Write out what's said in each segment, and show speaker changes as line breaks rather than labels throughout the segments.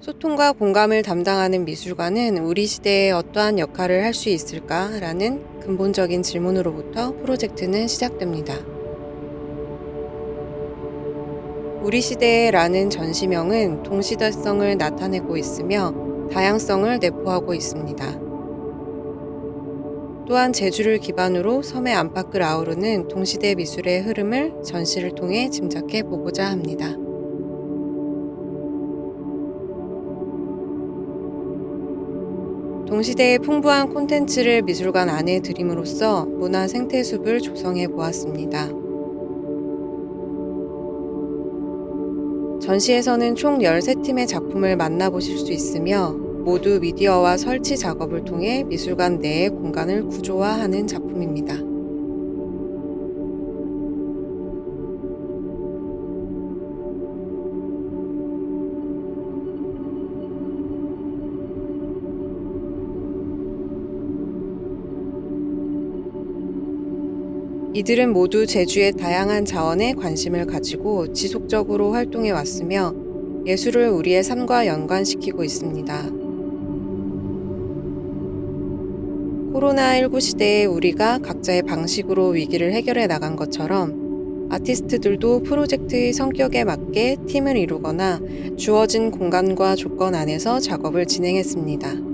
소통과 공감을 담당하는 미술관은 우리 시대에 어떠한 역할을 할 수 있을까라는 근본적인 질문으로부터 프로젝트는 시작됩니다. 우리 시대에라는 전시명은 동시대성을 나타내고 있으며 다양성을 내포하고 있습니다. 또한 제주를 기반으로 섬의 안팎을 아우르는 동시대 미술의 흐름을 전시를 통해 짐작해 보고자 합니다. 동시대의 풍부한 콘텐츠를 미술관 안에 들임으로써 문화 생태숲을 조성해 보았습니다. 전시에서는 총 13팀의 작품을 만나보실 수 있으며 모두 미디어와 설치 작업을 통해 미술관 내의 공간을 구조화하는 작품입니다. 이들은 모두 제주의 다양한 자원에 관심을 가지고 지속적으로 활동해 왔으며 예술을 우리의 삶과 연관시키고 있습니다. 코로나19 시대에 우리가 각자의 방식으로 위기를 해결해 나간 것처럼 아티스트들도 프로젝트의 성격에 맞게 팀을 이루거나 주어진 공간과 조건 안에서 작업을 진행했습니다.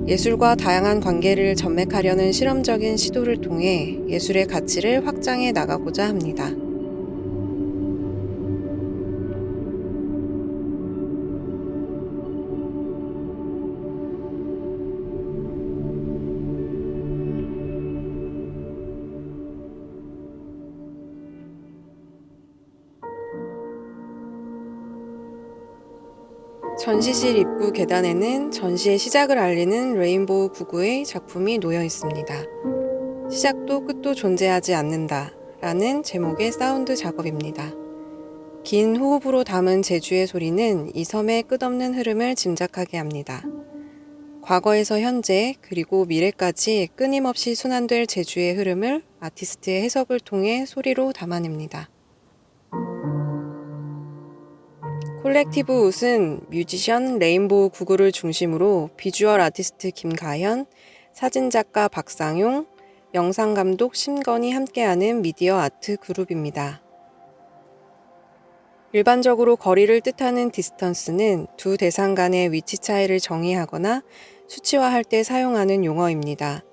예술과 다양한 관계를 전맥하려는 실험적인 시도를 통해 예술의 가치를 확장해 나가고자 합니다. 전시실 입구 계단에는 전시의 시작을 알리는 레인보우 구구의 작품이 놓여 있습니다. 시작도 끝도 존재하지 않는다 라는 제목의 사운드 작업입니다. 긴 호흡으로 담은 제주의 소리는 이 섬의 끝없는 흐름을 짐작하게 합니다. 과거에서 현재 그리고 미래까지 끊임없이 순환될 제주의 흐름을 아티스트의 해석을 통해 소리로 담아냅니다. 콜렉티브 웃은 뮤지션 레인보우 구구를 중심으로 비주얼 아티스트 김가현, 사진작가 박상용, 영상감독 심건이 함께하는 미디어 아트 그룹입니다. 일반적으로 거리를 뜻하는 디스턴스는 두 대상 간의 위치 차이를 정의하거나 수치화할 때 사용하는 용어입니다.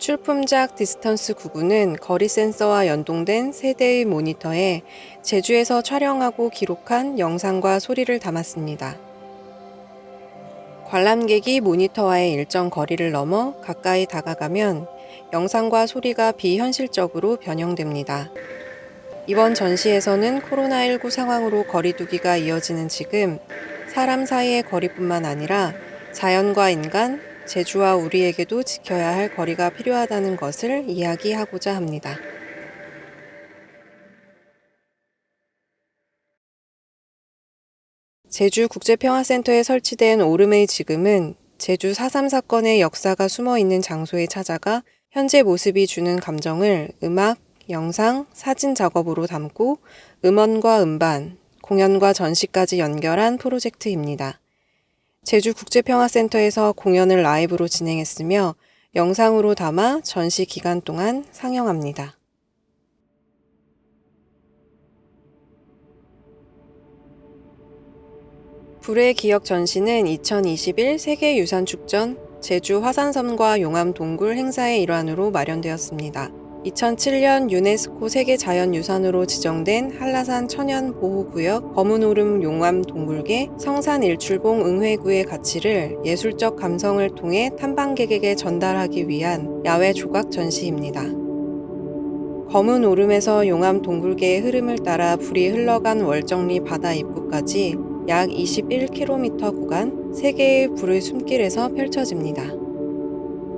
출품작 디스턴스 구구는 거리 센서와 연동된 세 대의 모니터에 제주에서 촬영하고 기록한 영상과 소리를 담았습니다. 관람객이 모니터와의 일정 거리를 넘어 가까이 다가가면 영상과 소리가 비현실적으로 변형됩니다. 이번 전시에서는 코로나19 상황으로 거리두기가 이어지는 지금 사람 사이의 거리뿐만 아니라 자연과 인간, 제주와 우리에게도 지켜야 할 거리가 필요하다는 것을 이야기하고자 합니다. 제주국제평화센터에 설치된 오름의 지금은 제주 4.3 사건의 역사가 숨어 있는 장소에 찾아가 현재 모습이 주는 감정을 음악, 영상, 사진 작업으로 담고 음원과 음반, 공연과 전시까지 연결한 프로젝트입니다. 제주국제평화센터에서 공연을 라이브로 진행했으며 영상으로 담아 전시 기간 동안 상영합니다. 불의 기억 전시는 2021 세계유산축전 제주 화산섬과 용암 동굴 행사의 일환으로 마련되었습니다. 2007년 유네스코 세계자연유산으로 지정된 한라산 천연보호구역 검은오름 용암 동굴계 성산일출봉 응회구의 가치를 예술적 감성을 통해 탐방객에게 전달하기 위한 야외 조각 전시입니다. 검은오름에서 용암 동굴계의 흐름을 따라 불이 흘러간 월정리 바다 입구까지 약 21km 구간 3개의 불의 숨길에서 펼쳐집니다.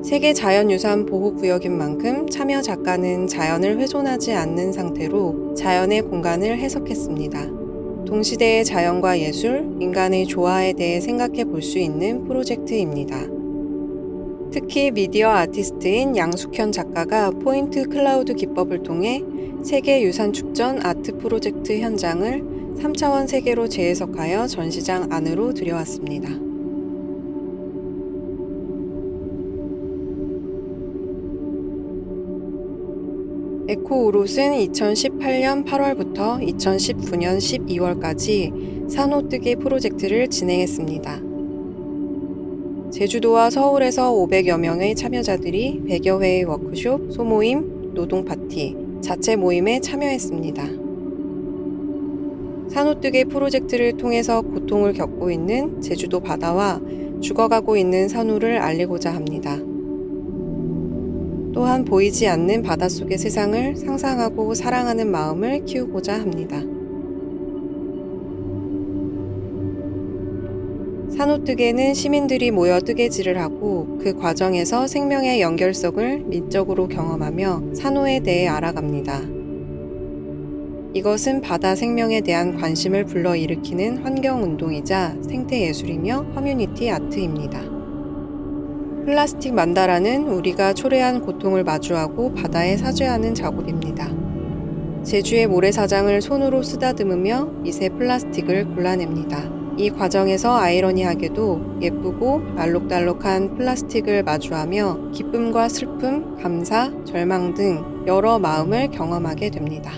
세계자연유산 보호구역인 만큼 참여 작가는 자연을 훼손하지 않는 상태로 자연의 공간을 해석했습니다. 동시대의 자연과 예술, 인간의 조화에 대해 생각해 볼 수 있는 프로젝트입니다. 특히 미디어 아티스트인 양숙현 작가가 포인트 클라우드 기법을 통해 세계유산 축전 아트 프로젝트 현장을 3차원 세계로 재해석하여 전시장 안으로 들여왔습니다. 에코오롯은 2018년 8월부터 2019년 12월까지 산호뜨기 프로젝트를 진행했습니다. 제주도와 서울에서 500여 명의 참여자들이 100여 회의 워크숍, 소모임, 노동파티, 자체 모임에 참여했습니다. 산호뜨기 프로젝트를 통해서 고통을 겪고 있는 제주도 바다와 죽어가고 있는 산호를 알리고자 합니다. 또한 보이지 않는 바닷속의 세상을 상상하고 사랑하는 마음을 키우고자 합니다. 산호뜨개는 시민들이 모여 뜨개질을 하고 그 과정에서 생명의 연결성을 민적으로 경험하며 산호에 대해 알아갑니다. 이것은 바다 생명에 대한 관심을 불러일으키는 환경운동이자 생태예술이며 커뮤니티 아트입니다. 플라스틱 만다라는 우리가 초래한 고통을 마주하고 바다에 사죄하는 작업입니다. 제주의 모래사장을 손으로 쓰다듬으며 미세 플라스틱을 골라냅니다. 이 과정에서 아이러니하게도 예쁘고 알록달록한 플라스틱을 마주하며 기쁨과 슬픔, 감사, 절망 등 여러 마음을 경험하게 됩니다.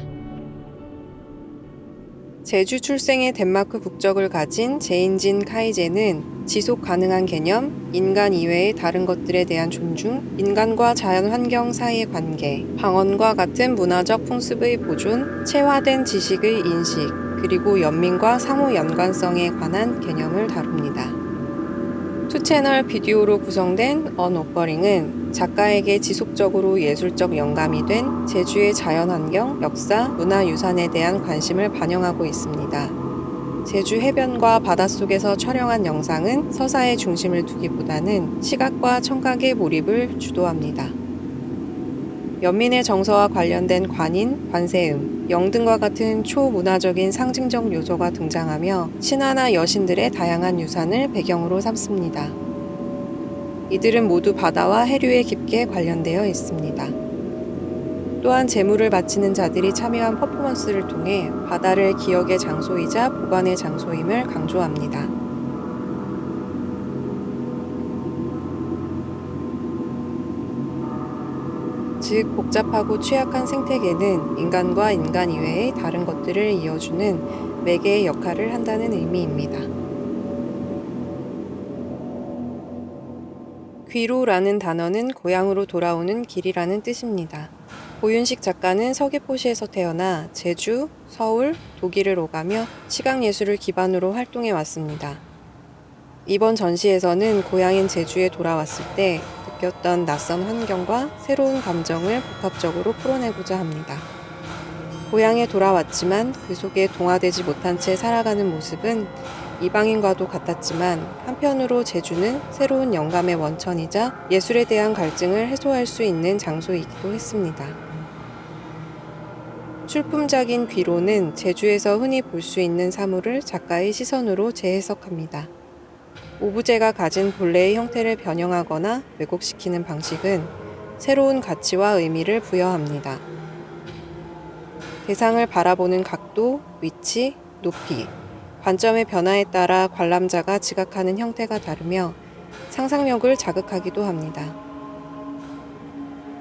제주 출생의 덴마크 국적을 가진 제인진 카이제는 지속 가능한 개념, 인간 이외의 다른 것들에 대한 존중, 인간과 자연 환경 사이의 관계, 방언과 같은 문화적 풍습의 보존, 체화된 지식의 인식, 그리고 연민과 상호 연관성에 관한 개념을 다룹니다. 2채널 비디오로 구성된 언오퍼링은 작가에게 지속적으로 예술적 영감이 된 제주의 자연환경, 역사, 문화유산에 대한 관심을 반영하고 있습니다. 제주 해변과 바닷속에서 촬영한 영상은 서사의 중심을 두기보다는 시각과 청각의 몰입을 주도합니다. 연민의 정서와 관련된 관인, 관세음, 영등과 같은 초문화적인 상징적 요소가 등장하며 신화나 여신들의 다양한 유산을 배경으로 삼습니다. 이들은 모두 바다와 해류에 깊게 관련되어 있습니다. 또한 제물을 바치는 자들이 참여한 퍼포먼스를 통해 바다를 기억의 장소이자 보관의 장소임을 강조합니다. 즉, 복잡하고 취약한 생태계는 인간과 인간 이외의 다른 것들을 이어주는 매개의 역할을 한다는 의미입니다. 귀로라는 단어는 고향으로 돌아오는 길이라는 뜻입니다. 고윤식 작가는 서귀포시에서 태어나 제주, 서울, 독일을 오가며 시각예술을 기반으로 활동해 왔습니다. 이번 전시에서는 고향인 제주에 돌아왔을 때 느꼈던 낯선 환경과 새로운 감정을 복합적으로 풀어내고자 합니다. 고향에 돌아왔지만 그 속에 동화되지 못한 채 살아가는 모습은 이방인과도 같았지만 한편으로 제주는 새로운 영감의 원천이자 예술에 대한 갈증을 해소할 수 있는 장소이기도 했습니다. 출품작인 귀로는 제주에서 흔히 볼 수 있는 사물을 작가의 시선으로 재해석합니다. 오브제가 가진 본래의 형태를 변형하거나 왜곡시키는 방식은 새로운 가치와 의미를 부여합니다. 대상을 바라보는 각도, 위치, 높이, 관점의 변화에 따라 관람자가 지각하는 형태가 다르며 상상력을 자극하기도 합니다.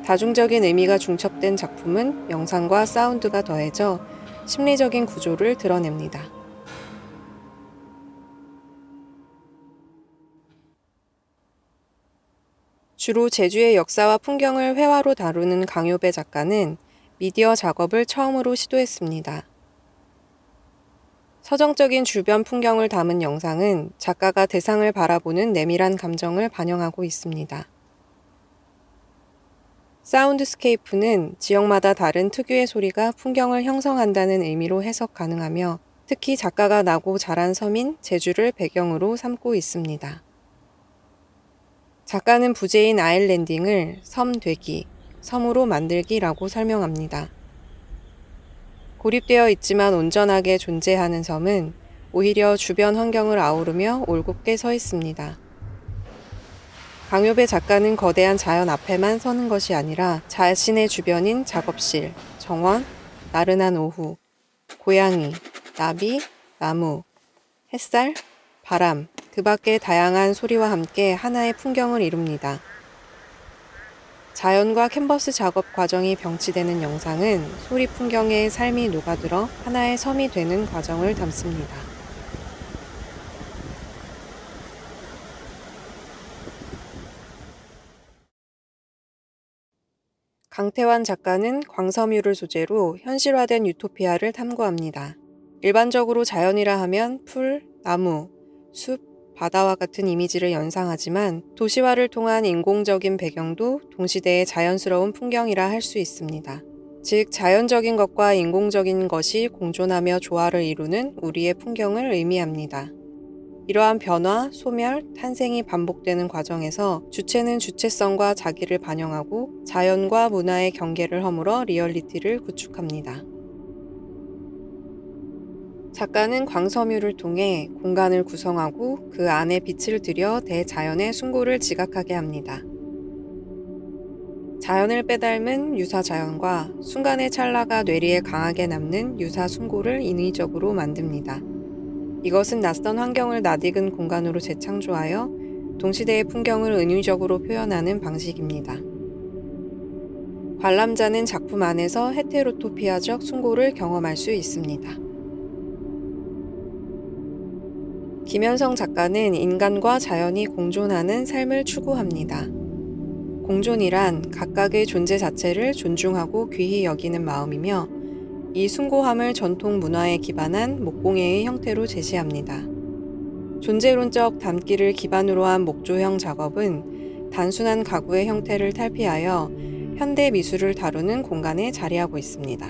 다중적인 의미가 중첩된 작품은 영상과 사운드가 더해져 심리적인 구조를 드러냅니다. 주로 제주의 역사와 풍경을 회화로 다루는 강요배 작가는 미디어 작업을 처음으로 시도했습니다. 서정적인 주변 풍경을 담은 영상은 작가가 대상을 바라보는 내밀한 감정을 반영하고 있습니다. 사운드스케이프는 지역마다 다른 특유의 소리가 풍경을 형성한다는 의미로 해석 가능하며 특히 작가가 나고 자란 섬인 제주를 배경으로 삼고 있습니다. 작가는 부재인 아일랜딩을 섬되기, 섬으로 만들기라고 설명합니다. 고립되어 있지만 온전하게 존재하는 섬은 오히려 주변 환경을 아우르며 올곧게 서 있습니다. 강요배 작가는 거대한 자연 앞에만 서는 것이 아니라 자신의 주변인 작업실, 정원, 나른한 오후, 고양이, 나비, 나무, 햇살, 바람, 그 밖의 다양한 소리와 함께 하나의 풍경을 이룹니다. 자연과 캔버스 작업 과정이 병치되는 영상은 소리 풍경에 삶이 녹아들어 하나의 섬이 되는 과정을 담습니다. 강태환 작가는 광섬유를 소재로 현실화된 유토피아를 탐구합니다. 일반적으로 자연이라 하면 풀, 나무, 숲, 바다와 같은 이미지를 연상하지만 도시화를 통한 인공적인 배경도 동시대의 자연스러운 풍경이라 할 수 있습니다. 즉, 자연적인 것과 인공적인 것이 공존하며 조화를 이루는 우리의 풍경을 의미합니다. 이러한 변화, 소멸, 탄생이 반복되는 과정에서 주체는 주체성과 자기를 반영하고 자연과 문화의 경계를 허물어 리얼리티를 구축합니다. 작가는 광섬유를 통해 공간을 구성하고 그 안에 빛을 들여 대자연의 숭고를 지각하게 합니다. 자연을 빼닮은 유사자연과 순간의 찰나가 뇌리에 강하게 남는 유사숭고를 인위적으로 만듭니다. 이것은 낯선 환경을 낯익은 공간으로 재창조하여 동시대의 풍경을 은유적으로 표현하는 방식입니다. 관람자는 작품 안에서 헤테로토피아적 숭고를 경험할 수 있습니다. 김현성 작가는 인간과 자연이 공존하는 삶을 추구합니다. 공존이란 각각의 존재 자체를 존중하고 귀히 여기는 마음이며 이 숭고함을 전통 문화에 기반한 목공예의 형태로 제시합니다. 존재론적 담기를 기반으로 한 목조형 작업은 단순한 가구의 형태를 탈피하여 현대 미술을 다루는 공간에 자리하고 있습니다.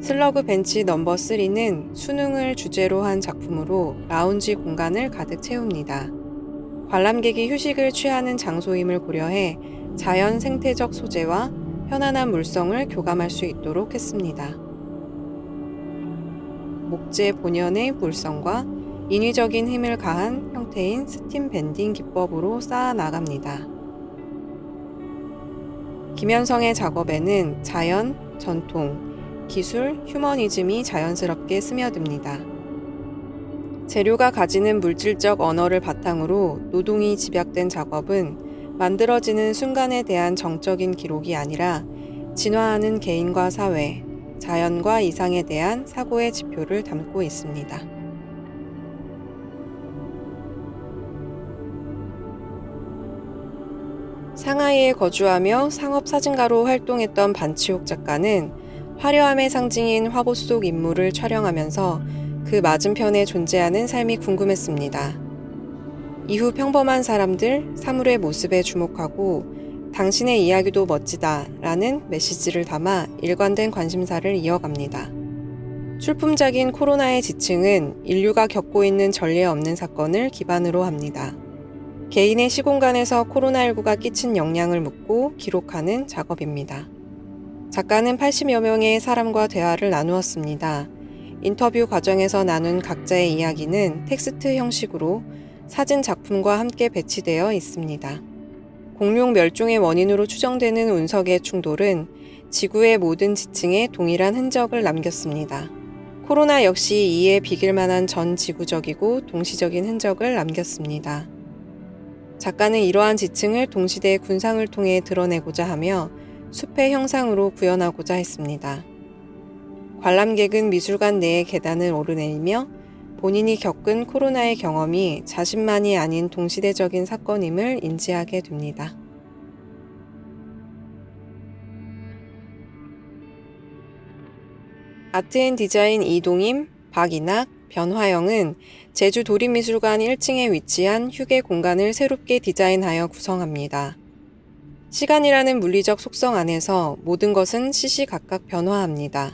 슬러그 벤치 넘버 3는 수능을 주제로 한 작품으로 라운지 공간을 가득 채웁니다. 관람객이 휴식을 취하는 장소임을 고려해 자연 생태적 소재와 편안한 물성을 교감할 수 있도록 했습니다. 목재 본연의 물성과 인위적인 힘을 가한 형태인 스팀 밴딩 기법으로 쌓아 나갑니다. 김현성의 작업에는 자연, 전통, 기술, 휴머니즘이 자연스럽게 스며듭니다. 재료가 가지는 물질적 언어를 바탕으로 노동이 집약된 작업은 만들어지는 순간에 대한 정적인 기록이 아니라 진화하는 개인과 사회, 자연과 이상에 대한 사고의 지표를 담고 있습니다. 상하이에 거주하며 상업사진가로 활동했던 반치옥 작가는 화려함의 상징인 화보 속 인물을 촬영하면서 그 맞은편에 존재하는 삶이 궁금했습니다. 이후 평범한 사람들, 사물의 모습에 주목하고 당신의 이야기도 멋지다 라는 메시지를 담아 일관된 관심사를 이어갑니다. 출품작인 코로나의 지층은 인류가 겪고 있는 전례 없는 사건을 기반으로 합니다. 개인의 시공간에서 코로나19가 끼친 영향을 묻고 기록하는 작업입니다. 작가는 80여 명의 사람과 대화를 나누었습니다. 인터뷰 과정에서 나눈 각자의 이야기는 텍스트 형식으로 사진 작품과 함께 배치되어 있습니다. 공룡 멸종의 원인으로 추정되는 운석의 충돌은 지구의 모든 지층에 동일한 흔적을 남겼습니다. 코로나 역시 이에 비길 만한 전 지구적이고 동시적인 흔적을 남겼습니다. 작가는 이러한 지층을 동시대의 군상을 통해 드러내고자 하며 숲의 형상으로 구현하고자 했습니다. 관람객은 미술관 내의 계단을 오르내리며 본인이 겪은 코로나의 경험이 자신만이 아닌 동시대적인 사건임을 인지하게 됩니다. 아트앤디자인 이동임, 박인학, 변화영은 제주 도립미술관 1층에 위치한 휴게 공간을 새롭게 디자인하여 구성합니다. 시간이라는 물리적 속성 안에서 모든 것은 시시각각 변화합니다.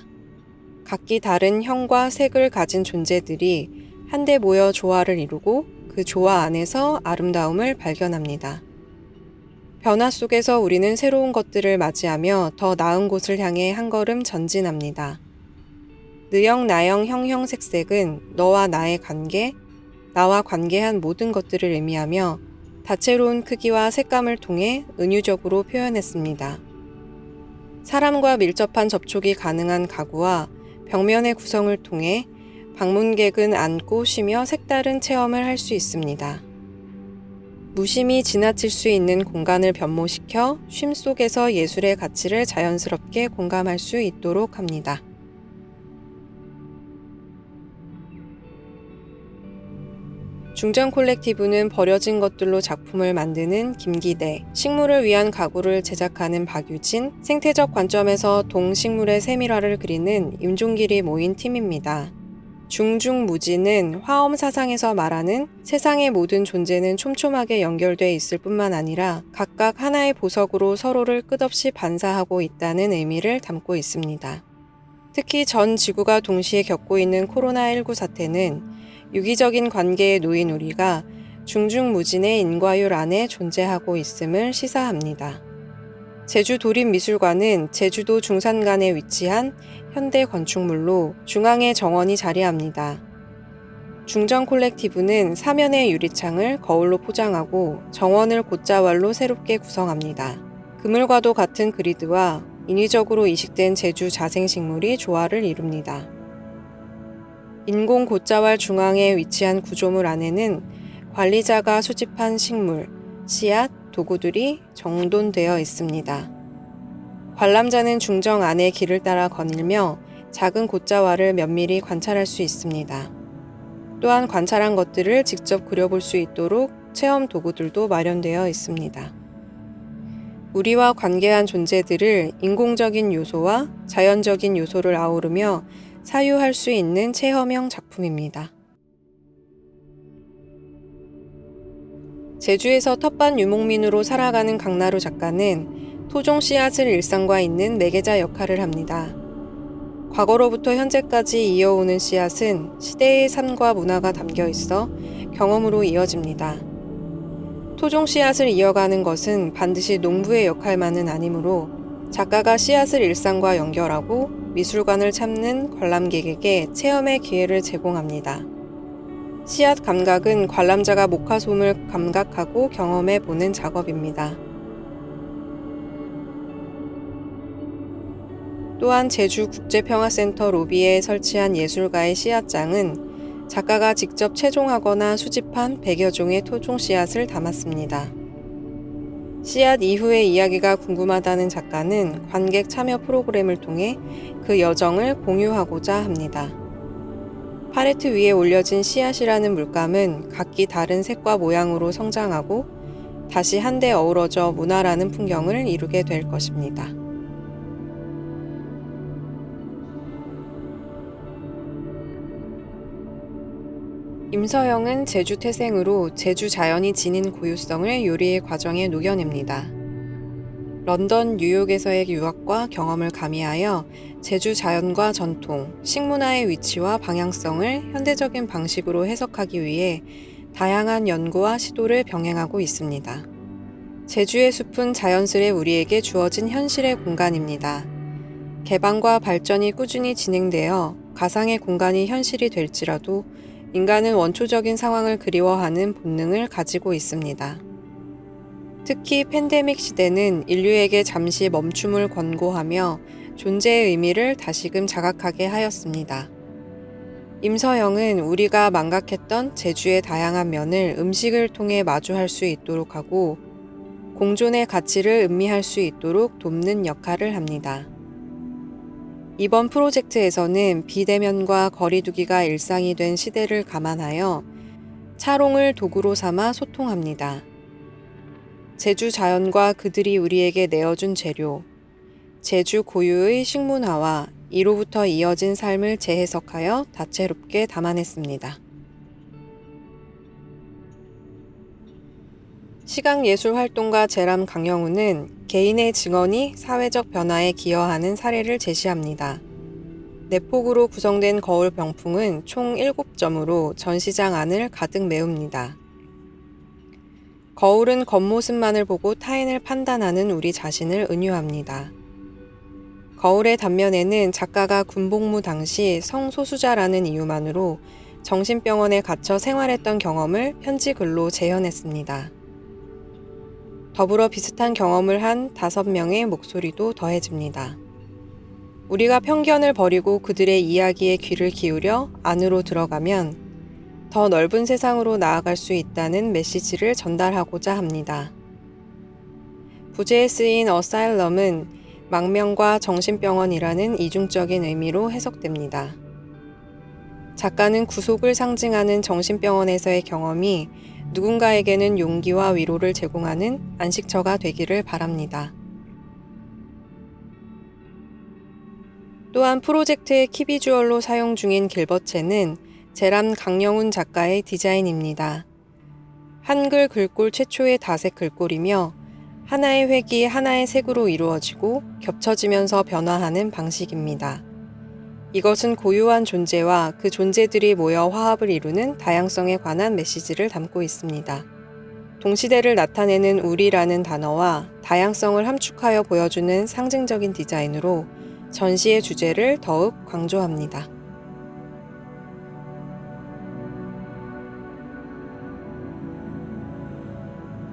각기 다른 형과 색을 가진 존재들이 한데 모여 조화를 이루고 그 조화 안에서 아름다움을 발견합니다. 변화 속에서 우리는 새로운 것들을 맞이하며 더 나은 곳을 향해 한 걸음 전진합니다. 느영, 나영, 형형, 색색은 너와 나의 관계, 나와 관계한 모든 것들을 의미하며 다채로운 크기와 색감을 통해 은유적으로 표현했습니다. 사람과 밀접한 접촉이 가능한 가구와 벽면의 구성을 통해 방문객은 앉고 쉬며 색다른 체험을 할 수 있습니다. 무심히 지나칠 수 있는 공간을 변모시켜 쉼 속에서 예술의 가치를 자연스럽게 공감할 수 있도록 합니다. 중전 콜렉티브는 버려진 것들로 작품을 만드는 김기대, 식물을 위한 가구를 제작하는 박유진, 생태적 관점에서 동식물의 세밀화를 그리는 임종길이 모인 팀입니다. 중중무지는 화엄 사상에서 말하는 세상의 모든 존재는 촘촘하게 연결돼 있을 뿐만 아니라 각각 하나의 보석으로 서로를 끝없이 반사하고 있다는 의미를 담고 있습니다. 특히 전 지구가 동시에 겪고 있는 코로나19 사태는 유기적인 관계에 놓인 우리가 중중무진의 인과율 안에 존재하고 있음을 시사합니다. 제주도립미술관은 제주도 중산간에 위치한 현대 건축물로 중앙에 정원이 자리합니다. 중전 콜렉티브는 사면의 유리창을 거울로 포장하고 정원을 곶자왈로 새롭게 구성합니다. 그물과도 같은 그리드와 인위적으로 이식된 제주 자생식물이 조화를 이룹니다. 인공 곶자왈 중앙에 위치한 구조물 안에는 관리자가 수집한 식물, 씨앗, 도구들이 정돈되어 있습니다. 관람자는 중정 안의 길을 따라 거닐며 작은 곶자왈을 면밀히 관찰할 수 있습니다. 또한 관찰한 것들을 직접 그려볼 수 있도록 체험 도구들도 마련되어 있습니다. 우리와 관계한 존재들을 인공적인 요소와 자연적인 요소를 아우르며 사유할 수 있는 체험형 작품입니다. 제주에서 텃밭 유목민으로 살아가는 강나루 작가는 토종 씨앗을 일상과 있는 매개자 역할을 합니다. 과거로부터 현재까지 이어오는 씨앗은 시대의 삶과 문화가 담겨 있어 경험으로 이어집니다. 토종 씨앗을 이어가는 것은 반드시 농부의 역할만은 아니므로 작가가 씨앗을 일상과 연결하고 미술관을 찾는 관람객에게 체험의 기회를 제공합니다. 씨앗 감각은 관람자가 목화솜을 감각하고 경험해 보는 작업입니다. 또한 제주국제평화센터 로비에 설치한 예술가의 씨앗장은 작가가 직접 채종하거나 수집한 100여 종의 토종 씨앗을 담았습니다. 씨앗 이후의 이야기가 궁금하다는 작가는 관객 참여 프로그램을 통해 그 여정을 공유하고자 합니다. 팔레트 위에 올려진 씨앗이라는 물감은 각기 다른 색과 모양으로 성장하고 다시 한데 어우러져 문화라는 풍경을 이루게 될 것입니다. 임서영은 제주 태생으로 제주 자연이 지닌 고유성을 요리의 과정에 녹여냅니다. 런던, 뉴욕에서의 유학과 경험을 가미하여 제주 자연과 전통, 식문화의 위치와 방향성을 현대적인 방식으로 해석하기 위해 다양한 연구와 시도를 병행하고 있습니다. 제주의 숲은 자연스레 우리에게 주어진 현실의 공간입니다. 개방과 발전이 꾸준히 진행되어 가상의 공간이 현실이 될지라도 인간은 원초적인 상황을 그리워하는 본능을 가지고 있습니다. 특히 팬데믹 시대는 인류에게 잠시 멈춤을 권고하며 존재의 의미를 다시금 자각하게 하였습니다. 임서영은 우리가 망각했던 제주의 다양한 면을 음식을 통해 마주할 수 있도록 하고 공존의 가치를 음미할 수 있도록 돕는 역할을 합니다. 이번 프로젝트에서는 비대면과 거리두기가 일상이 된 시대를 감안하여 차롱을 도구로 삼아 소통합니다. 제주 자연과 그들이 우리에게 내어준 재료, 제주 고유의 식문화와 이로부터 이어진 삶을 재해석하여 다채롭게 담아냈습니다. 시각예술활동가 제람 강영우는 개인의 증언이 사회적 변화에 기여하는 사례를 제시합니다. 내폭으로 구성된 거울 병풍은 총 7점으로 전시장 안을 가득 메웁니다. 거울은 겉모습만을 보고 타인을 판단하는 우리 자신을 은유합니다. 거울의 단면에는 작가가 군복무 당시 성소수자라는 이유만으로 정신병원에 갇혀 생활했던 경험을 편지글로 재현했습니다. 더불어 비슷한 경험을 한 5명의 목소리도 더해집니다. 우리가 편견을 버리고 그들의 이야기에 귀를 기울여 안으로 들어가면 더 넓은 세상으로 나아갈 수 있다는 메시지를 전달하고자 합니다. 부제에 쓰인 어사일럼은 망명과 정신병원이라는 이중적인 의미로 해석됩니다. 작가는 구속을 상징하는 정신병원에서의 경험이 누군가에게는 용기와 위로를 제공하는 안식처가 되기를 바랍니다. 또한 프로젝트의 키비주얼로 사용 중인 길버체는 제람 강영훈 작가의 디자인입니다. 한글 글꼴 최초의 다색 글꼴이며 하나의 획이 하나의 색으로 이루어지고 겹쳐지면서 변화하는 방식입니다. 이것은 고유한 존재와 그 존재들이 모여 화합을 이루는 다양성에 관한 메시지를 담고 있습니다. 동시대를 나타내는 우리라는 단어와 다양성을 함축하여 보여주는 상징적인 디자인으로 전시의 주제를 더욱 강조합니다.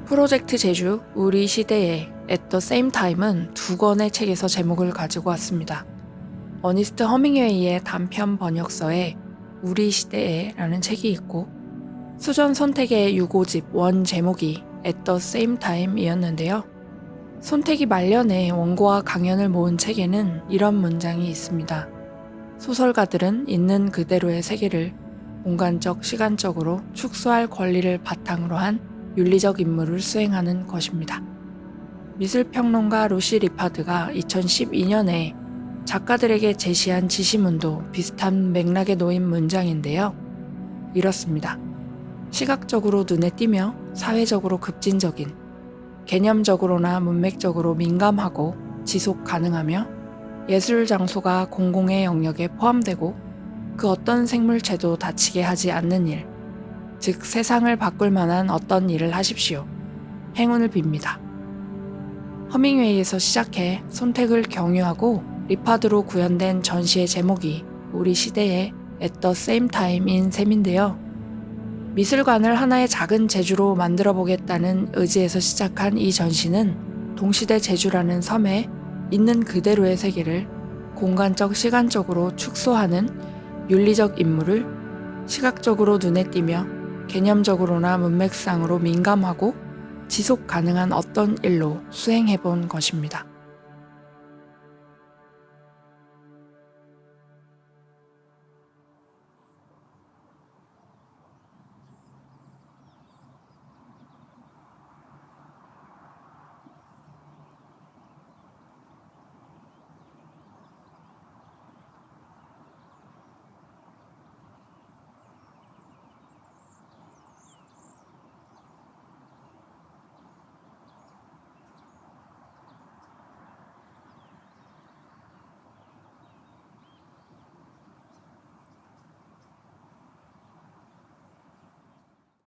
프로젝트 제주 우리 시대의 At the Same Time은 2권의 책에서 제목을 가지고 왔습니다. 어니스트 허밍웨이의 단편 번역서에 우리 시대에 라는 책이 있고 수전 손택의 유고집 원 제목이 At the Same Time 이었는데요. 손택이 말년에 원고와 강연을 모은 책에는 이런 문장이 있습니다. 소설가들은 있는 그대로의 세계를 공간적, 시간적으로 축소할 권리를 바탕으로 한 윤리적 임무를 수행하는 것입니다. 미술평론가 루시 리파드가 2012년에 작가들에게 제시한 지시문도 비슷한 맥락에 놓인 문장인데요. 이렇습니다. 시각적으로 눈에 띄며 사회적으로 급진적인, 개념적으로나 문맥적으로 민감하고 지속 가능하며 예술 장소가 공공의 영역에 포함되고 그 어떤 생물체도 다치게 하지 않는 일, 즉 세상을 바꿀 만한 어떤 일을 하십시오. 행운을 빕니다. 허밍웨이에서 시작해 손택을 경유하고 리파드로 구현된 전시의 제목이 우리 시대의 At the Same Time인 셈인데요. 미술관을 하나의 작은 제주로 만들어 보겠다는 의지에서 시작한 이 전시는 동시대 제주라는 섬에 있는 그대로의 세계를 공간적, 시간적으로 축소하는 윤리적 임무를 시각적으로 눈에 띄며 개념적으로나 문맥상으로 민감하고 지속 가능한 어떤 일로 수행해 본 것입니다.